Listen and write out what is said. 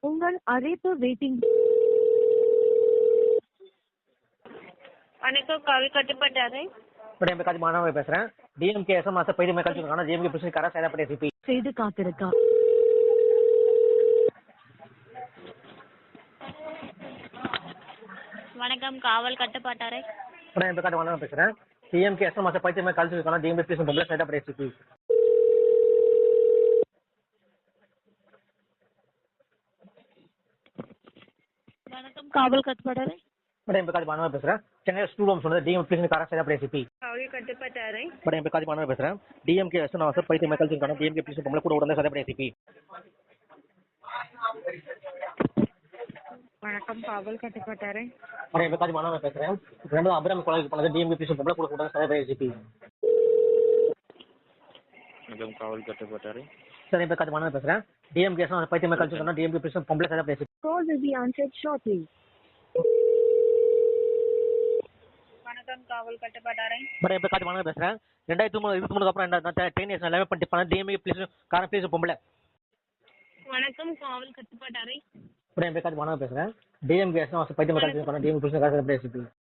உங்கள் அழைப்பு வெயிட்டிங். வணக்கம், காவி கட்டுப்பாட்டு அறை. மேடம் காஜி மாணவ பேசுறேன். டிஎம்கே எஸ்எம்எஸ் பைது மேல் கான டிஎம்கே பிரசிடென்ட் கரா சேதாப்பட்டி சிபி செய்து காத்திருக்கா. வணக்கம், காவல் கட்டுப்பாட்டு அறை. மேடம் காஜி மாணவ பேசுறேன். டிஎம்கே எஸ்எம்எஸ் பைது மேல் கான டிஎம்கே பிரசிடென்ட் பொம்பளை சேதாப்பட்டி சிபி. வணக்கம், காவல் கட்டுப்பாட்டு அறை. மேடம் காஜி மாணவ பேசுறேன். சென்னை ஸ்டூடெண்ட்ஸ் சொன்னது டிஎம்கே பிரசிடென்ட் கரா சேதாப்பட்டி சிபி. காவல் கட்டுப்பாட்டு அறை. மேடம் காஜி மாணவ பேசுறேன். டிஎம்கே எஸ்எம்எஸ் பைது மேல் கான டிஎம்கே பிரசிடென்ட் பொம்பளை கூட உடனே சேதாப்பட்டி சிபி. வணக்கம், காவல் கட்டுப்பாட்டு அறை. மேடம் காஜி மாணவ பேசுறேன். ரெண்டு அபிராமி கொலை பண்ணது டிஎம்கே பிரசிடென்ட் பொம்பளை கூட உடனே சேதாப்பட்டி சிபி. வணக்கம், காவல் கட்டுப்பாட்டு அறை. சார் என் பேர் காஜி மாணவ பேசுறேன். டிஎம்கே எஸ்எம்எஸ் பைது மேல் கான டிஎம்கே பிரசிடென்ட் பொம்பளை சேதாப்பட்டி CP. Call will be answered shortly. வணக்கம், காவல் கட்டுப்பாட்டு அறை. மேடம் என் காஜி மாணவ பேசுறேன். 2023 அப்புறம் 10 இயர்ஸ் எல்லாமே பண்ணிட்டு டிஎம்கே பிரசிடென்ட் கான பிரசிடென்ட் பொம்பளை. வணக்கம், காவல் கட்டுப்பாட்டு அறை. மேடம் என் பேர் காஜி மாணவ பேசுறேன். டிஎம்கே எஸ்எம்எஸ் பைது மேல் கான டிஎம்கே பிரசிடென்ட் கான சேதாப்பட்டி சிபி.